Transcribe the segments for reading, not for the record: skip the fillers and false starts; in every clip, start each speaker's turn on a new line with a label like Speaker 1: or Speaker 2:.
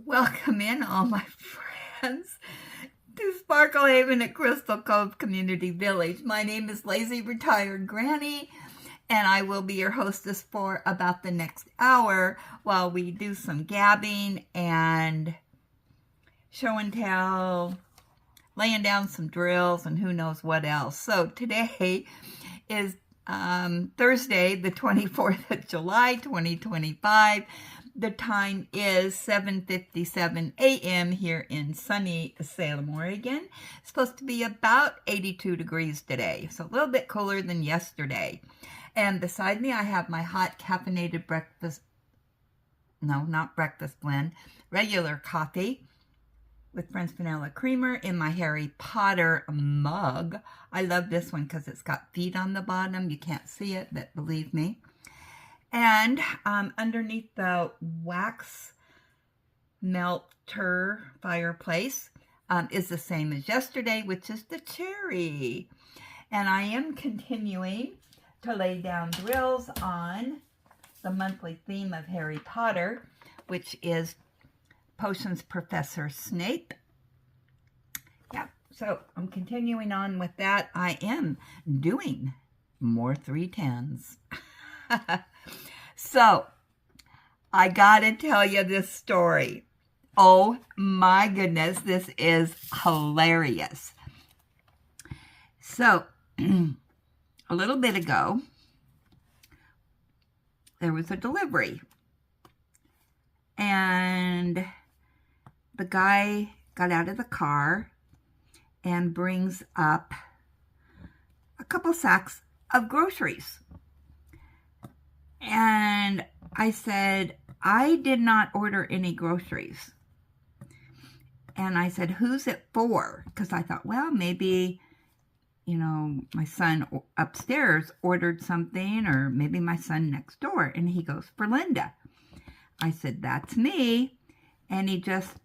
Speaker 1: Welcome in, all my friends, to Sparkle Haven at Crystal Cove Community Village. My name is Lazy Retired Granny, and I will be your hostess for about the next hour while we do some gabbing and show and tell, laying down some drills, and who knows what else. So today is Thursday, the 24th of July, 2025. The time is 7:57 a.m. here in sunny Salem, Oregon. It's supposed to be about 82 degrees today, so a little bit cooler than yesterday. And beside me, I have my hot caffeinated breakfast, no, not breakfast blend, regular coffee with French vanilla creamer in my Harry Potter mug. I love this one because it's got feet on the bottom. You can't see it, but believe me. And underneath the wax melter fireplace is the same as yesterday, which is the cherry. And I am continuing to lay down drills on the monthly theme of Harry Potter, which is Potions Professor Snape. Yeah, so I'm continuing on with that. I am doing more 310s. So, I gotta tell you this story. Oh my goodness, this is hilarious. So, a little bit ago, there was a delivery. And the guy got out of the car and brings up a couple sacks of groceries. And I said, I did not order any groceries. And I said, who's it for? Because I thought, well, maybe, my son upstairs ordered something, or maybe my son next door. And he goes, for Linda. I said, that's me. And he just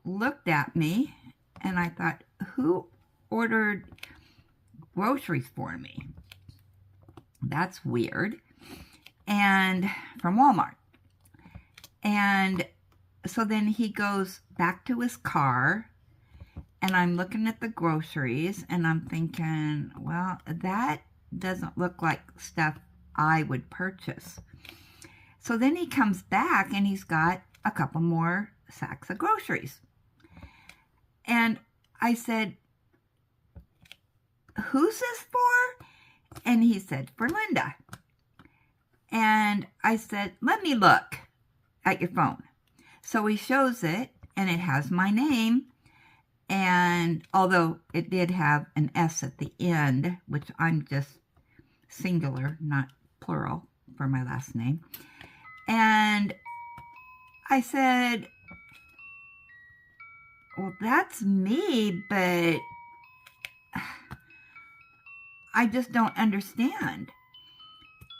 Speaker 1: looked at me, and I thought, who ordered groceries for me? That's weird. And from Walmart. And so then he goes back to his car, and I'm looking at the groceries, and I'm thinking, well, that doesn't look like stuff I would purchase. So then he comes back, and he's got a couple more sacks of groceries. And I said, who's this for? And he said, for Linda. And I said, let me look at your phone. So he shows it, and it has my name. And although it did have an S at the end, which I'm just singular, not plural, for my last name. And I said, well, that's me, but I just don't understand.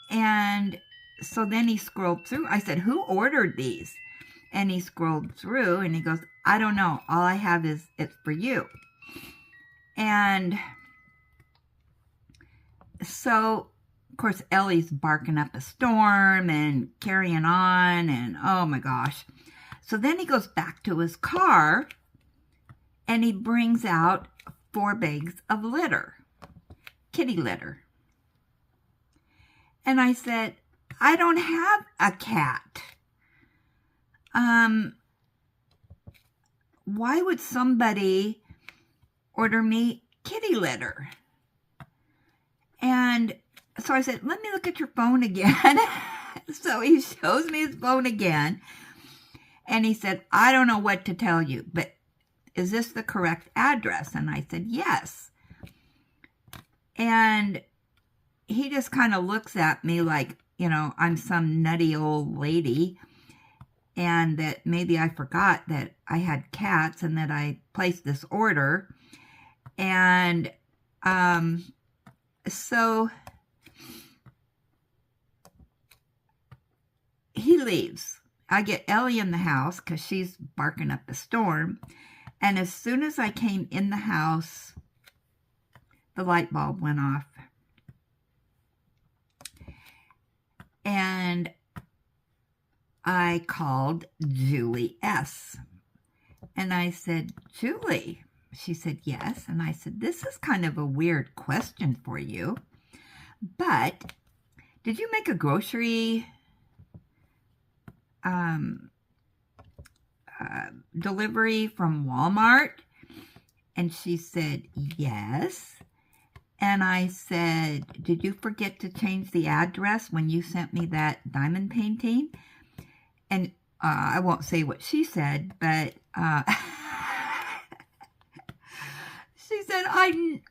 Speaker 1: And so then he scrolled through. I said, who ordered these? And he scrolled through, and he goes, I don't know. All I have is it's for you. And so, of course, Ellie's barking up a storm and carrying on, and oh my gosh. So then he goes back to his car, and he brings out 4 bags of litter, kitty litter. And I said, I don't have a cat. Why would somebody order me kitty litter? And so I said, let me look at your phone again. So he shows me his phone again. And he said, I don't know what to tell you, but is this the correct address? And I said, yes. And he just kind of looks at me like, I'm some nutty old lady, and that maybe I forgot that I had cats and that I placed this order. And so he leaves. I get Ellie in the house because she's barking up a storm. And as soon as I came in the house, the light bulb went off. And I called Julie S. And I said, Julie. She said, yes. And I said, this is kind of a weird question for you, but did you make a grocery delivery from Walmart? And she said, yes. And I said, did you forget to change the address when you sent me that diamond painting? And I won't say what she said, but she said,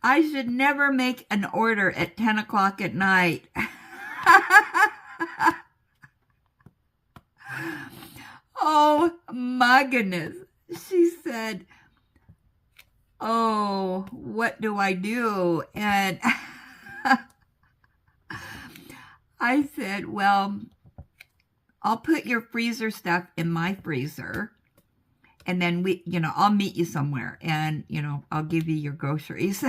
Speaker 1: I should never make an order at 10 o'clock at night. Oh, my goodness. She said, oh, what do I do? And I said, well, I'll put your freezer stuff in my freezer, and then I'll meet you somewhere, and, I'll give you your groceries.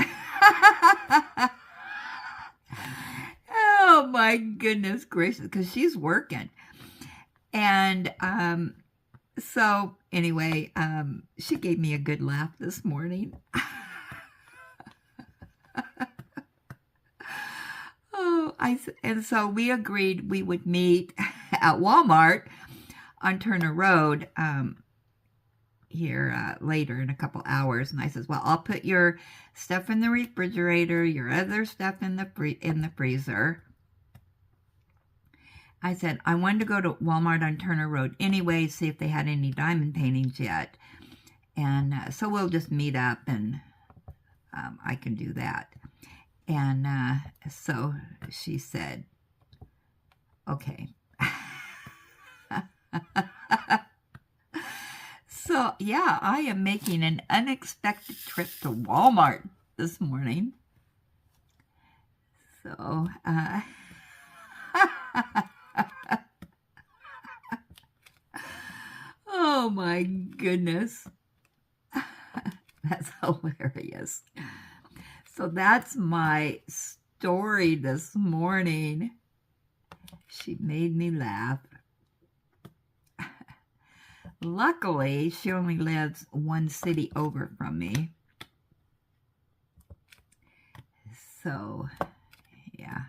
Speaker 1: Oh, my goodness gracious, because she's working. And so anyway, she gave me a good laugh this morning. And so we agreed we would meet at Walmart on Turner Road here later in a couple hours. And I says, well, I'll put your stuff in the refrigerator, your other stuff in the freezer. I said, I wanted to go to Walmart on Turner Road anyway, see if they had any diamond paintings yet. And so we'll just meet up, and I can do that. And so she said, okay. So, yeah, I am making an unexpected trip to Walmart this morning. So, oh my goodness. That's hilarious. So that's my story this morning. She made me laugh. Luckily, she only lives one city over from me. So, yeah.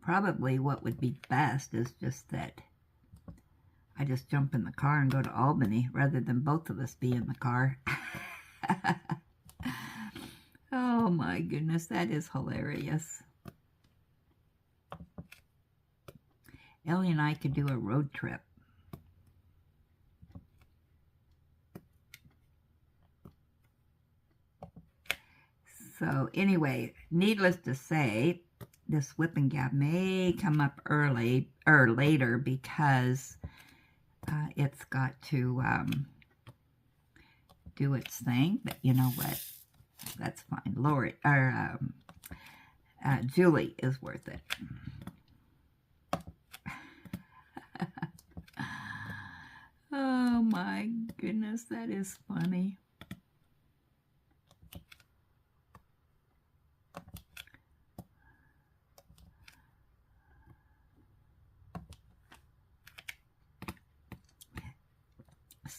Speaker 1: Probably what would be best is just that I just jump in the car and go to Albany rather than both of us be in the car. Oh my goodness, that is hilarious. Ellie and I could do a road trip. So anyway, needless to say, this whipping gab may come up early or later because it's got to do its thing. But you know what? That's fine. Lori or Julie is worth it. Oh my goodness, that is funny.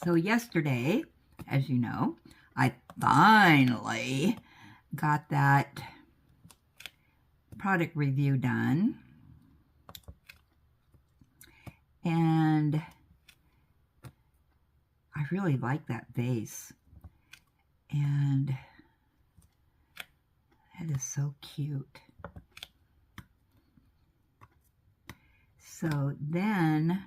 Speaker 1: So yesterday, as you know, I finally got that product review done. And I really like that vase. And that is so cute. So then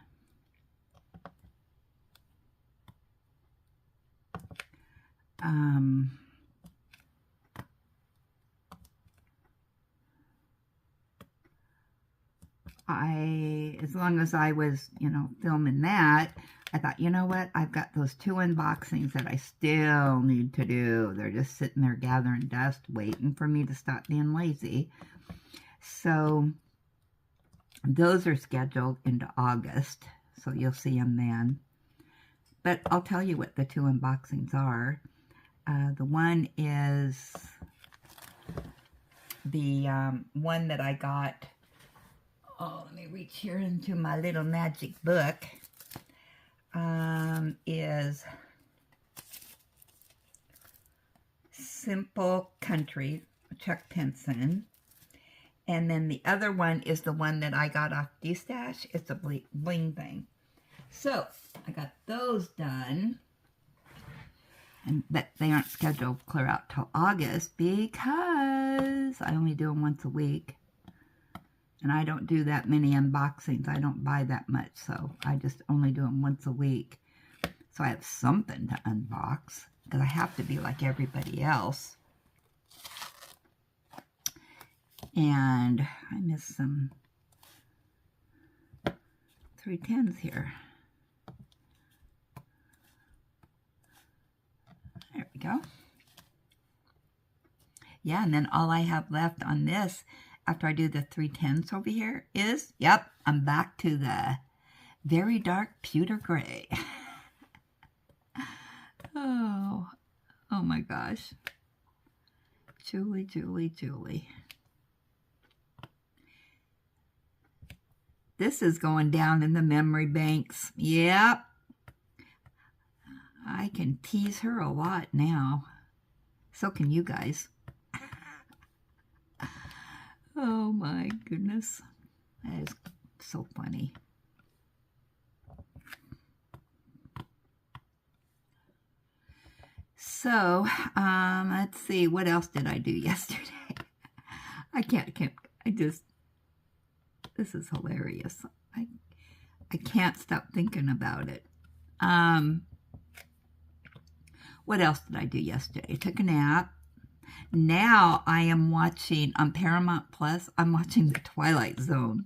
Speaker 1: as long as I was, filming that, I thought, you know what? I've got those 2 unboxings that I still need to do. They're just sitting there gathering dust, waiting for me to stop being lazy. So those are scheduled into August, so you'll see them then. But I'll tell you what the 2 unboxings are. The one is the one that I got. Oh, let me reach here into my little magic book. Is Simple Country, Chuck Pinson. And then the other one is the one that I got off D-Stash. It's a bling thing. So, I got those done. But they aren't scheduled to clear out till August because I only do them once a week. And I don't do that many unboxings. I don't buy that much, so I just only do them once a week. So I have something to unbox because I have to be like everybody else. And I missed some 310s here. There we go. Yeah, and then all I have left on this after I do the 310s over here is, yep, I'm back to the very dark pewter gray. Oh my gosh. Julie, Julie, Julie. This is going down in the memory banks. Yep. I can tease her a lot now. So can you guys. Oh my goodness. That is so funny. So, let's see. What else did I do yesterday? This is hilarious. I can't stop thinking about it. What else did I do yesterday? I took a nap. Now I am watching on Paramount Plus, I'm watching The Twilight Zone.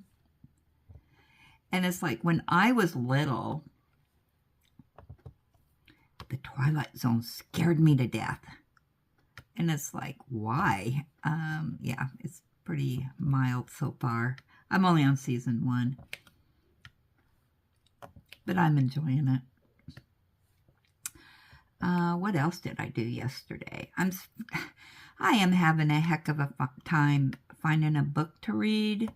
Speaker 1: And it's like when I was little, The Twilight Zone scared me to death. And it's like, why? Yeah, it's pretty mild so far. I'm only on season 1. But I'm enjoying it. What else did I do yesterday? I am having a heck of a time finding a book to read.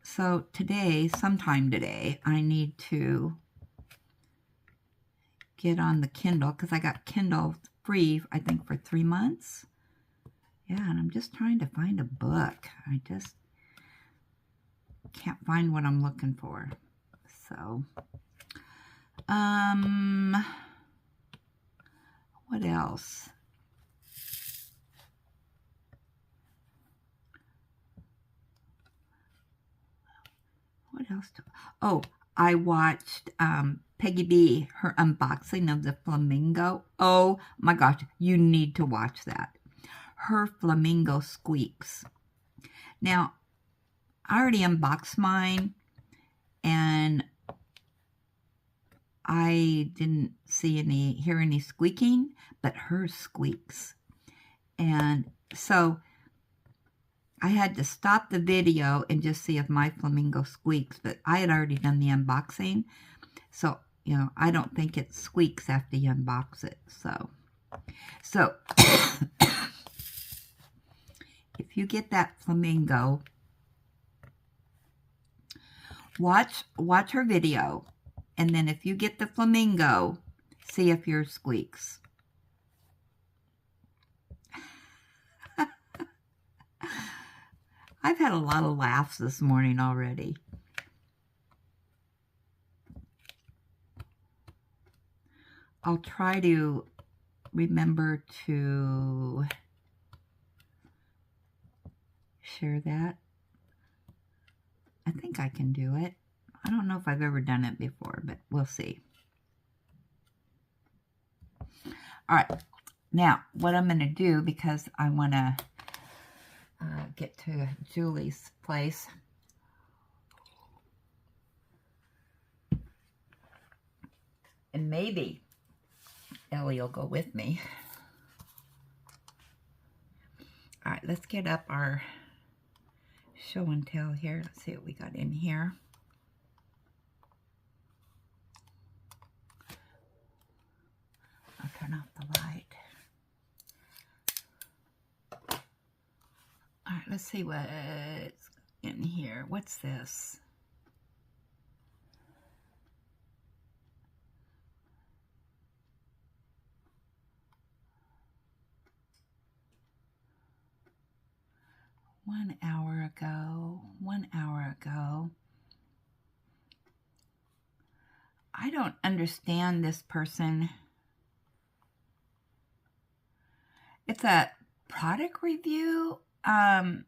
Speaker 1: So today, sometime today, I need to get on the Kindle because I got Kindle free, I think, for 3 months. Yeah, and I'm just trying to find a book. I just can't find what I'm looking for. So, what else? What else? Oh, I watched Peggy B, her unboxing of the flamingo. Oh my gosh, you need to watch that. Her flamingo squeaks. Now, I already unboxed mine, and I didn't hear any squeaking, but hers squeaks. And so I had to stop the video and just see if my flamingo squeaks, but I had already done the unboxing. So, you know, I don't think it squeaks after you unbox it. So if you get that flamingo, watch her video. And then if you get the flamingo, see if yours squeaks. I've had a lot of laughs this morning already. I'll try to remember to share that. I think I can do it. I don't know if I've ever done it before, but we'll see. All right. Now, what I'm going to do, because I want to get to Julie's place. And maybe Ellie will go with me. All right, let's get up our show and tell here. Let's see what we got in here. I'll turn off the light. Let's see what's in here. What's this? One hour ago. I don't understand this person. It's a product review. And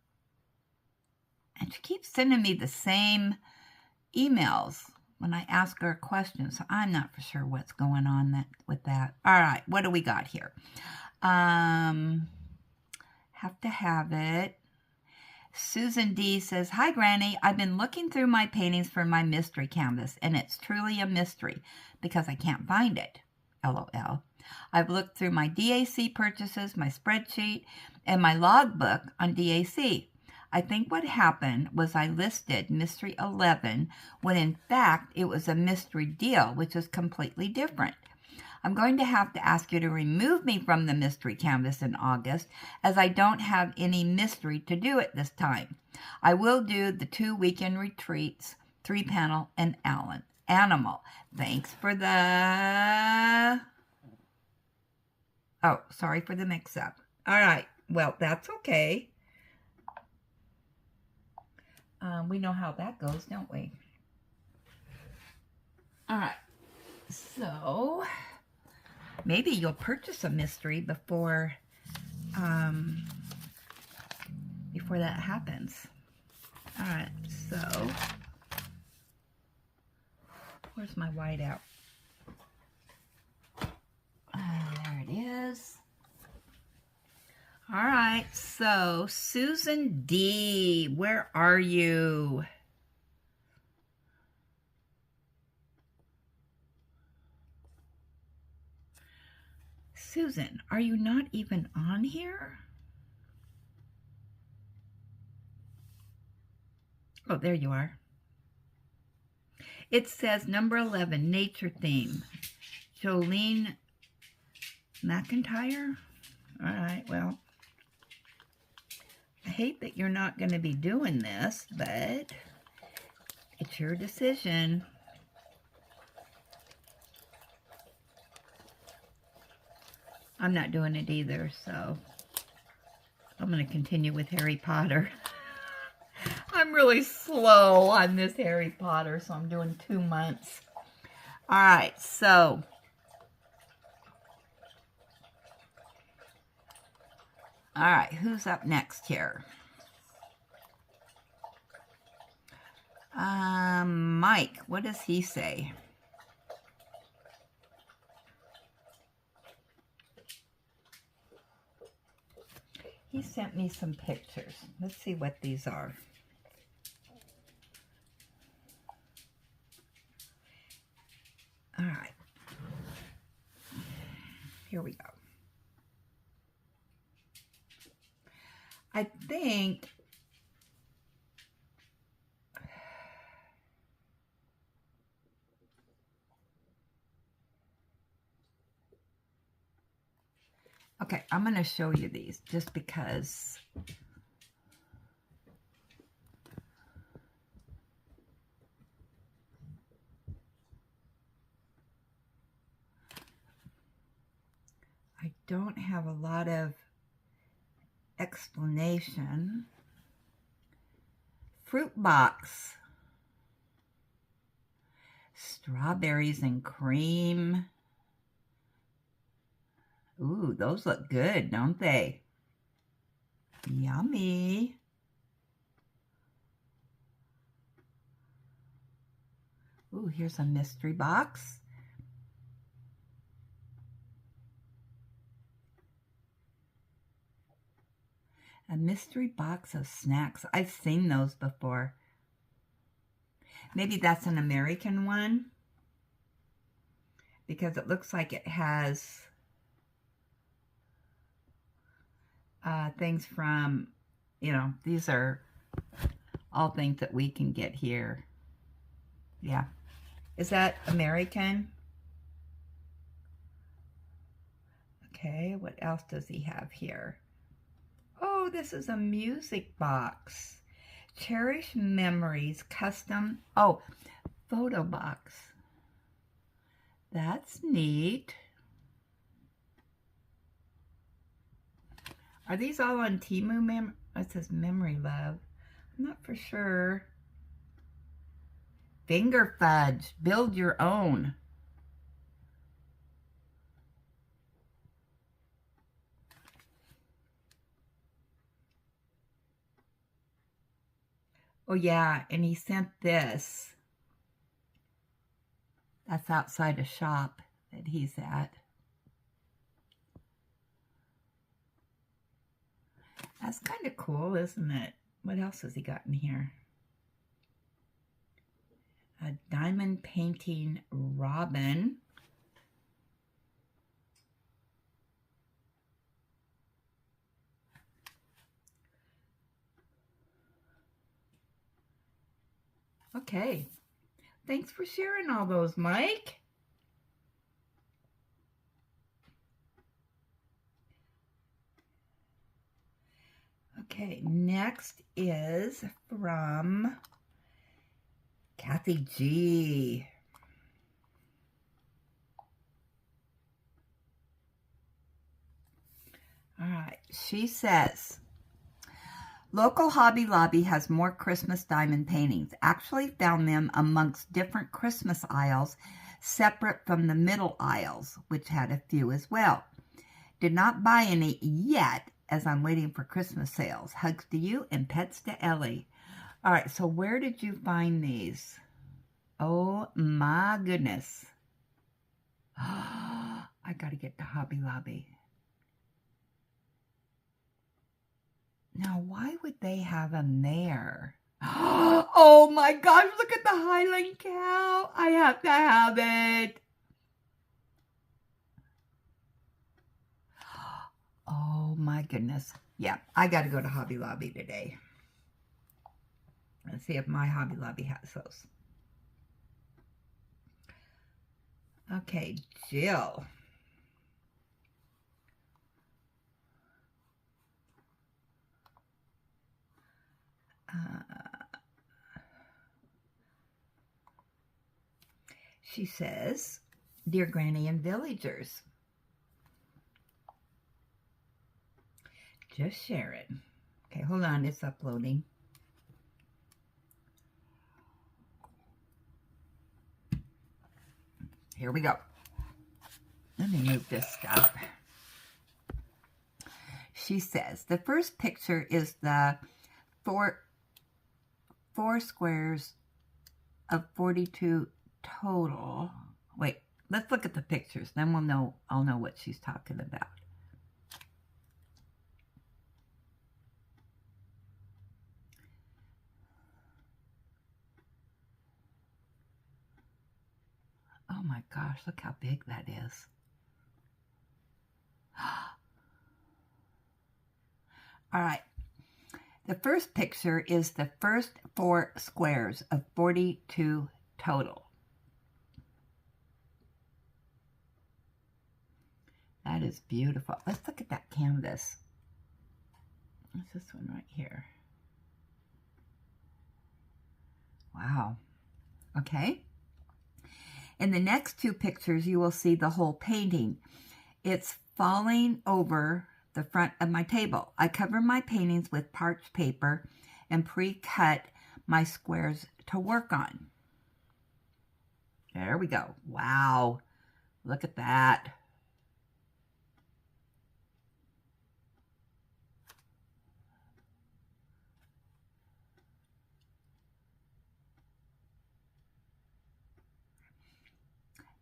Speaker 1: she keeps sending me the same emails when I ask her a question. So I'm not for sure what's going on with that. All right, what do we got here? Have to have it. Susan D says, "Hi, Granny. I've been looking through my paintings for my mystery canvas, and it's truly a mystery because I can't find it. LOL. I've looked through my DAC purchases, my spreadsheet, and my logbook on DAC. I think what happened was I listed Mystery 11 when in fact it was a mystery deal, which is completely different. I'm going to have to ask you to remove me from the mystery canvas in August, as I don't have any mystery to do at this time. I will do the 2 weekend retreats, 3-panel, and animal. Thanks for the... Oh, sorry for the mix-up. All right. Well, that's okay. We know how that goes, don't we? All right. So... maybe you'll purchase a mystery before that happens. All right, so where's my whiteout? There it is. All right, so Susan D, where are you? Susan, are you not even on here? Oh, there you are. It says number 11, nature theme. Jolene McIntyre? All right, well, I hate that you're not going to be doing this, but it's your decision. I'm not doing it either, so I'm going to continue with Harry Potter. I'm really slow on this Harry Potter, so I'm doing 2 months. All right, so all right, who's up next here? Mike, what does he say? He sent me some pictures. Let's see what these are. All right. Here we go. I think okay, I'm going to show you these just because I don't have a lot of explanation. Fruit box. Strawberries and cream. Ooh, those look good, don't they? Yummy. Ooh, here's a mystery box. A mystery box of snacks. I've seen those before. Maybe that's an American one, because it looks like it has things from, you know, these are all things that we can get here. Yeah. Is that American? Okay, what else does he have here? Oh, Oh, this is a music box. Cherish Memories Custom. Oh, photo box. That's neat. Are these all on Temu? It says Memory Love. I'm not for sure. Finger fudge. Build your own. Oh yeah, and he sent this. That's outside a shop that he's at. That's kind of cool, isn't it? What else has he got in here? A diamond painting robin. Okay. Thanks for sharing all those, Mike. Okay, next is from Kathy G. All right, she says, local Hobby Lobby has more Christmas diamond paintings. Actually found them amongst different Christmas aisles, separate from the middle aisles, which had a few as well. Did not buy any yet, as I'm waiting for Christmas sales. Hugs to you and pets to Ellie. All right, so where did you find these? Oh my goodness. I got to get to Hobby Lobby. Now, why would they have them there? Oh my gosh, look at the Highland cow. I have to have it. Oh my goodness. Yeah, I got to go to Hobby Lobby today. Let's see if my Hobby Lobby has those. Okay, Jill. She says, Dear Granny and Villagers, just sharing. Okay, hold on, it's uploading. Here we go. Let me move this stuff. She says, the first picture is the four squares of 42 total. Wait, let's look at the pictures. Then I'll know what she's talking about. Oh my gosh, look how big that is. All right. The first picture is the first 4 squares of 42 total. That is beautiful. Let's look at that canvas. What's this one right here? Wow. Okay. In the next 2 pictures, you will see the whole painting. It's falling over the front of my table. I cover my paintings with parchment paper and pre-cut my squares to work on. There we go. Wow. Look at that.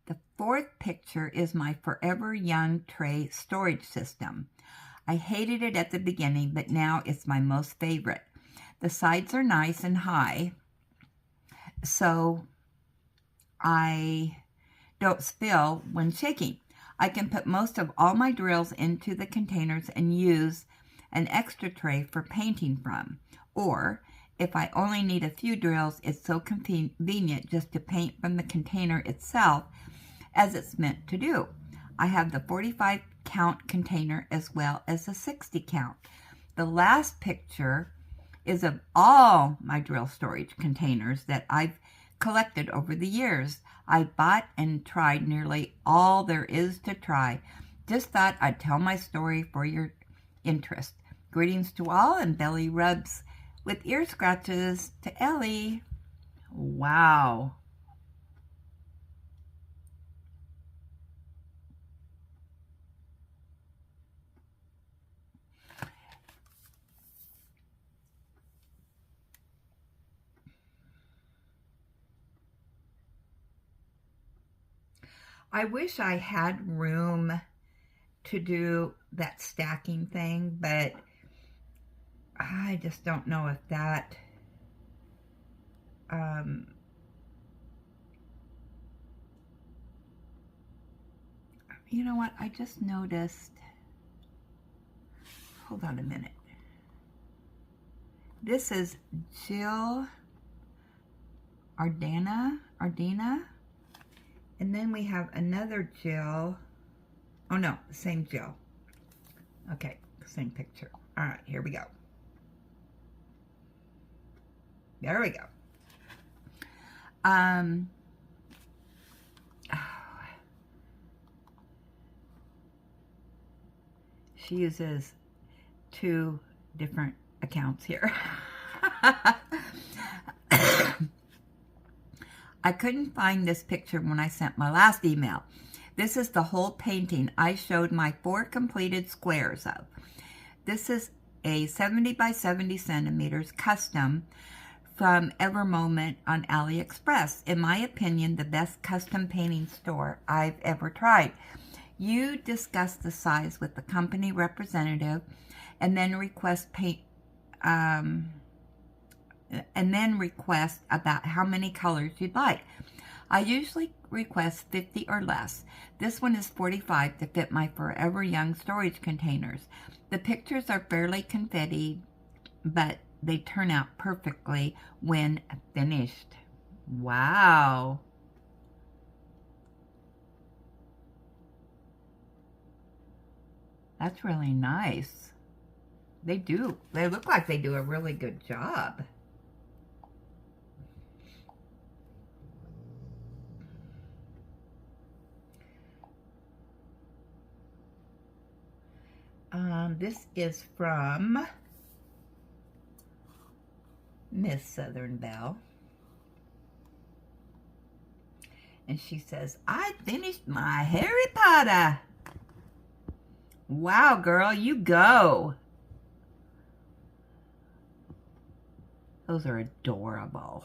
Speaker 1: The 4th picture is my Forever Young tray storage system. I hated it at the beginning, but now it's my most favorite. The sides are nice and high, so I don't spill when shaking. I can put most of all my drills into the containers and use an extra tray for painting from. Or, if I only need a few drills, it's so convenient just to paint from the container itself, as it's meant to do. I have the 45 count container as well as a 60 count. The last picture is of all my drill storage containers that I've collected over the years. I bought and tried nearly all there is to try. Just thought I'd tell my story for your interest. Greetings to all, and belly rubs with ear scratches to Ellie. Wow. I wish I had room to do that stacking thing, but I just don't know if that you know what, I just noticed, hold on a minute. This is Jill Ardina, and then we have another Jill. Oh no, same Jill. Okay, same picture. All right, here we go. There we go. She uses 2 different accounts here. I couldn't find this picture when I sent my last email. This is the whole painting I showed my 4 completed squares of. This is a 70 by 70 centimeters custom from Evermoment on AliExpress. In my opinion, the best custom painting store I've ever tried. You discuss the size with the company representative and then request about how many colors you'd like. I usually request 50 or less. This one is 45 to fit my Forever Young storage containers. The pictures are fairly confetti, but they turn out perfectly when finished. Wow. That's really nice. They look like they do a really good job. This is from Miss Southern Belle. And she says, I finished my Harry Potter. Wow, girl, you go. Those are adorable.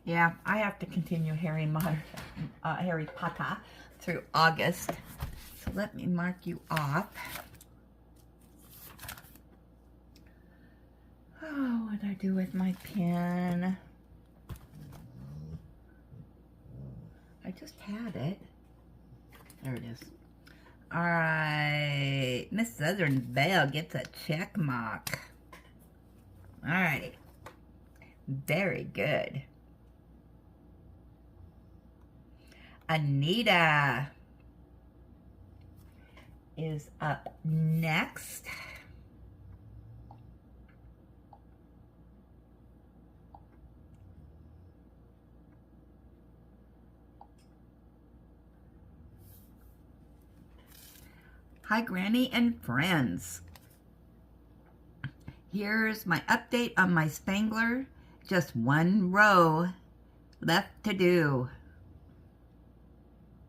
Speaker 1: Yeah, I have to continue Harry Potter through August. So let me mark you off. Oh, what did I do with my pen? I just had it. There it is. All right. Miss Southern Belle gets a check mark. All right. Very good. Anita is up next. Hi, Granny and friends. Here's my update on my Spangler. Just 1 row left to do.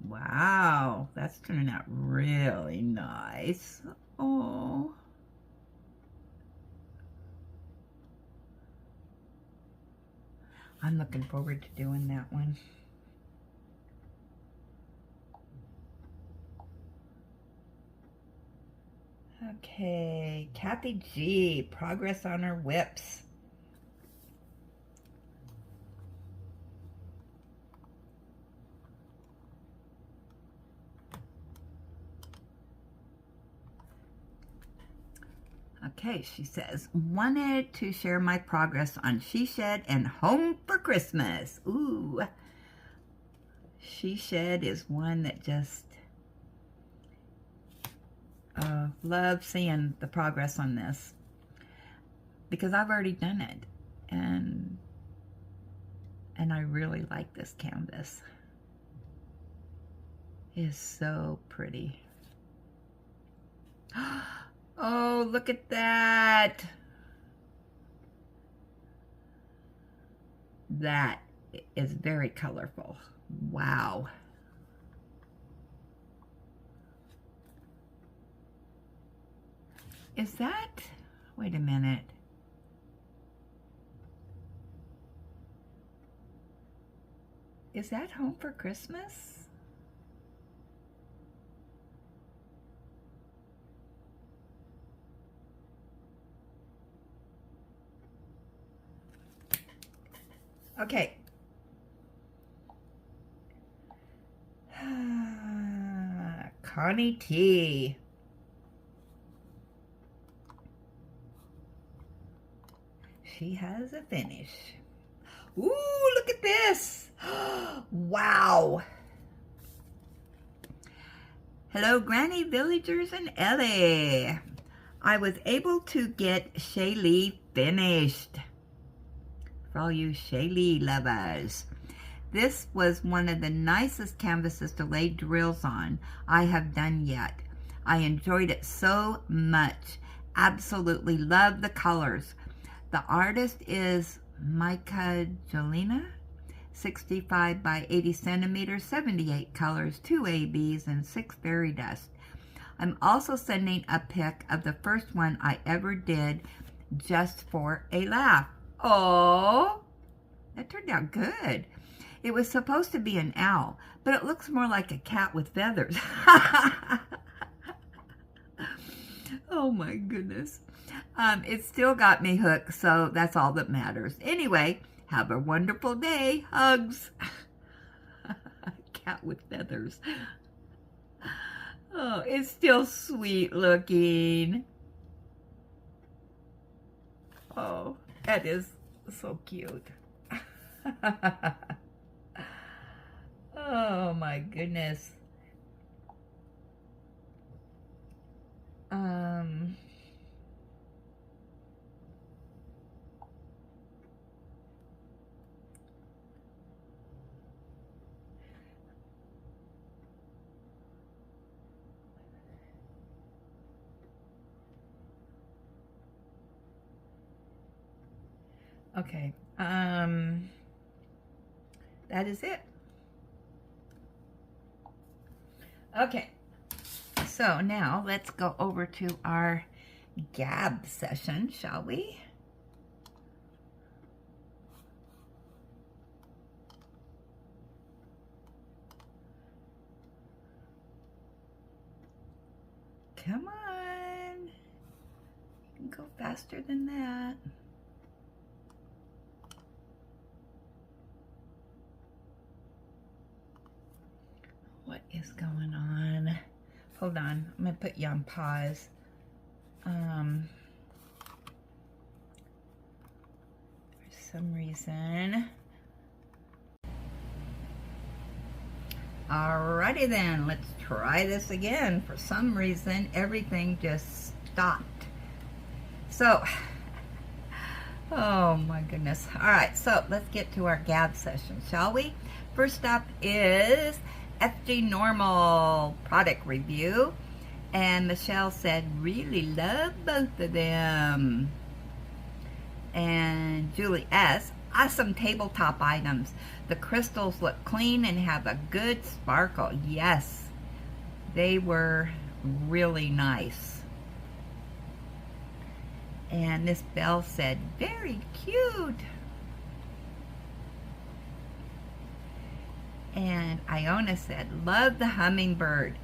Speaker 1: Wow, that's turning out really nice. Oh. I'm looking forward to doing that one. Okay, Kathy G, progress on her whips. Okay, she says, wanted to share my progress on She Shed and Home for Christmas. Ooh, She Shed is one that just Love seeing the progress on this because I've already done it, and I really like this canvas. It is so pretty. Oh, look at that. That is very colorful. Wow. Is that, wait a minute. Is that Home for Christmas? Okay. Connie T. She has a finish. Ooh, look at this. Wow. Hello, Granny, villagers, and Ellie. I was able to get Shaylee finished. For all you Shaylee lovers. This was one of the nicest canvases to lay drills on I have done yet. I enjoyed it so much. Absolutely love the colors. The artist is Micah Jelena, 65 by 80 centimeters, 78 colors, 2 ABs, and 6 fairy dust. I'm also sending a pic of the first one I ever did just for a laugh. Oh, that turned out good. It was supposed to be an owl, but it looks more like a cat with feathers. Oh my goodness. It still got me hooked, so that's all that matters. Anyway, have a wonderful day. Hugs. Cat with feathers. Oh, it's still sweet looking. Oh, that is so cute. Oh my goodness. Okay, that is it. Okay, so now let's go over to our gab session, shall we? Come on, you can go faster than that. What is going on? Hold on, I'm gonna put you on pause. For some reason. Alrighty then, let's try this again. For some reason, everything just stopped. So, oh my goodness. Alright, so let's get to our gab session, shall we? First up is FG Normal product review, and Michelle said really love both of them. And Julie S, awesome tabletop items. The crystals look clean and have a good sparkle. Yes, they were really nice. And Miss Bell said very cute. And Iona said, love the hummingbird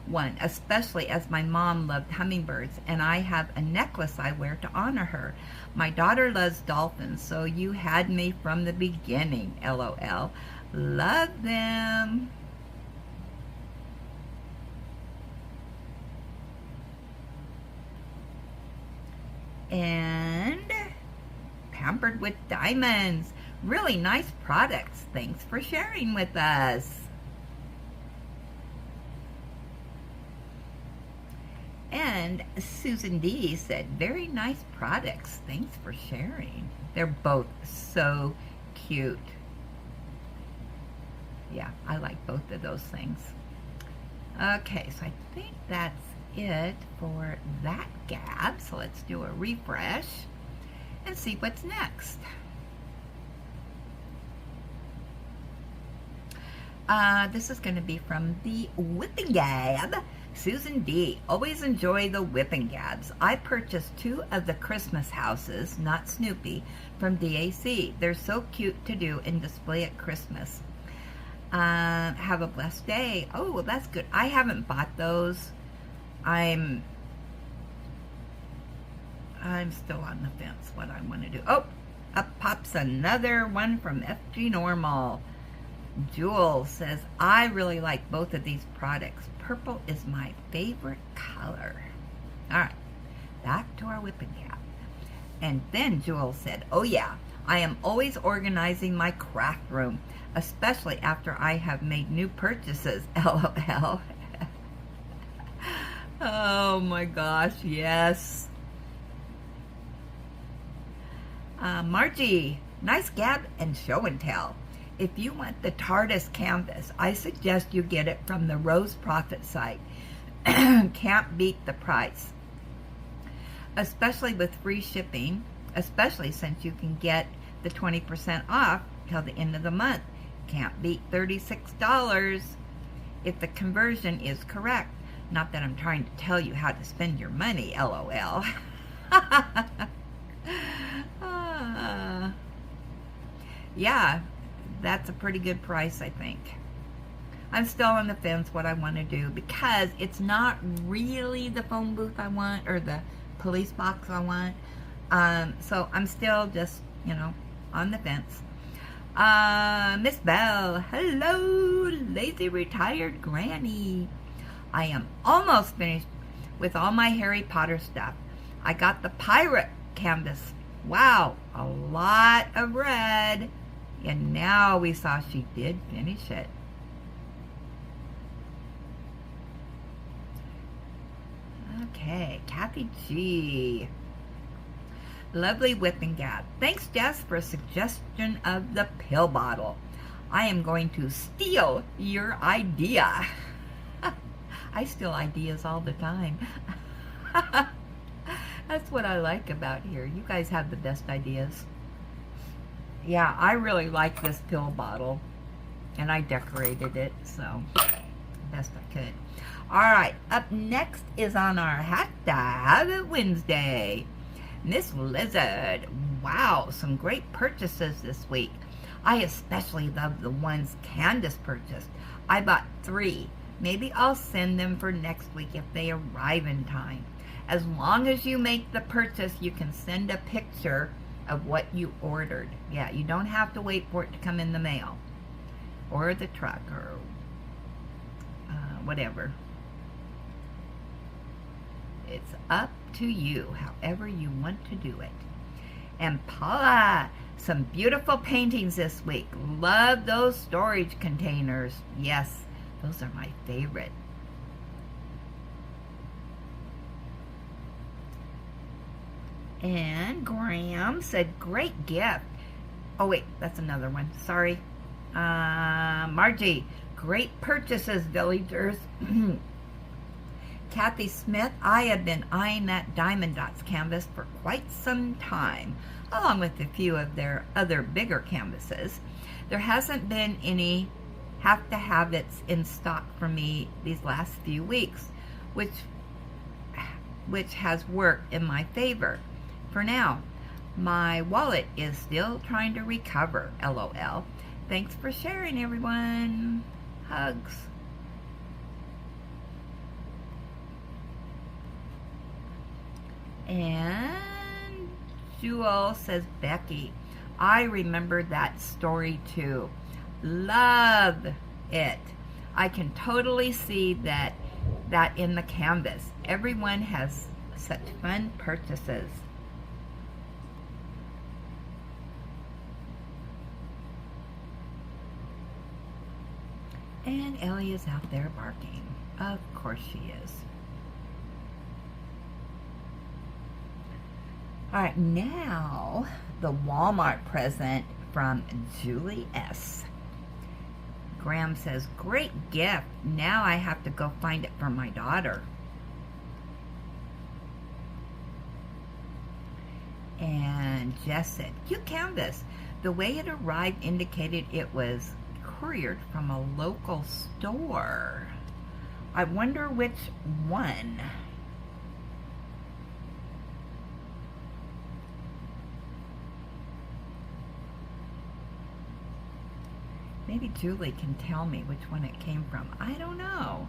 Speaker 1: one, especially as my mom loved hummingbirds, and I have a necklace I wear to honor her. My daughter loves dolphins, so you had me from the beginning, LOL. Love them. And Pampered with Diamonds. Really nice products. Thanks for sharing with us. And Susan D said, very nice products. Thanks for sharing. They're both so cute. Yeah, I like both of those things. Okay, so I think that's it for that gab. So let's do a refresh and see what's next. This is going to be from the Whipping Gab. Susan D. Always enjoy the Whipping Gabs. I purchased 2 of the Christmas houses, not Snoopy, from DAC. They're so cute to do and display at Christmas. Have a blessed day. Oh, well, that's good. I haven't bought those. I'm still on the fence what I want to do. Oh, up pops another one from FG Normal. Jewel says, I really like both of these products. Purple is my favorite color. All right, back to our Whipping Gab. And then Jewel said, oh yeah, I am always organizing my craft room, especially after I have made new purchases. LOL. Oh my gosh, yes. Margie, nice gab and show and tell. If you want the TARDIS canvas, I suggest you get it from the Rose Profit site. Can't beat the price. Especially with free shipping, especially since you can get the 20% off till the end of the month. Can't beat $36 if the conversion is correct. Not that I'm trying to tell you how to spend your money, LOL. Yeah, that's a pretty good price, I think. I'm still on the fence what I want to do because it's not really the phone booth I want or the police box I want. So I'm still just, on the fence. Miss Bell, hello, lazy retired granny. I am almost finished with all my Harry Potter stuff. I got the pirate canvas. Wow, a lot of red. And now we saw she did finish it. Okay, Kathy G. Lovely Whipping Gab. Thanks, Jess, for a suggestion of the pill bottle. I am going to steal your idea. I steal ideas all the time. That's what I like about here. You guys have the best ideas. Yeah, I really like this pill bottle. And I decorated it, so best I could. Alright, up next is on our Hashtag Wednesday. Miss Lizard. Wow, some great purchases this week. I especially love the ones Candace purchased. I bought 3. Maybe I'll send them for next week if they arrive in time. As long as you make the purchase, you can send a picture of what you ordered. Yeah, you don't have to wait for it to come in the mail or the truck or whatever. It's up to you, however you want to do it. And Paula, some beautiful paintings this week. Love those storage containers. Yes, those are my favorite. And Graham said, great gift. Oh, wait, that's another one. Sorry. Margie, great purchases, villagers. Kathy Smith, I have been eyeing that Diamond Dots canvas for quite some time, along with a few of their other bigger canvases. There hasn't been any have-to-have-its in stock for me these last few weeks, which has worked in my favor. For now, my wallet is still trying to recover, LOL. Thanks for sharing, everyone. Hugs. And Jewel says, Becky, I remember that story too. Love it. I can totally see that in the canvas. Everyone has such fun purchases. And Ellie is out there barking. Of course she is. All right, now the Walmart present from Julie S. Graham says, great gift. Now I have to go find it for my daughter. And Jess said, cute canvas. The way it arrived indicated it was couriered from a local store. I wonder which one. Maybe Julie can tell me which one it came from. I don't know.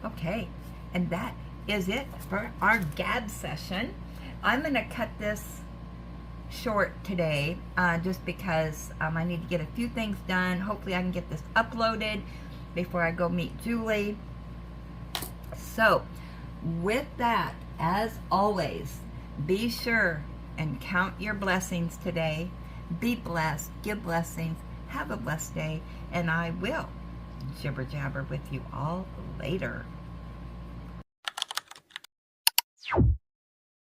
Speaker 1: Okay, and that is it for our gab session. I'm going to cut this short today just because I need to get a few things done. Hopefully I can get this uploaded before I go meet Julie. So, with that, as always, be sure and count your blessings today. Be blessed, give blessings, have a blessed day, and I will jibber jabber with you all later.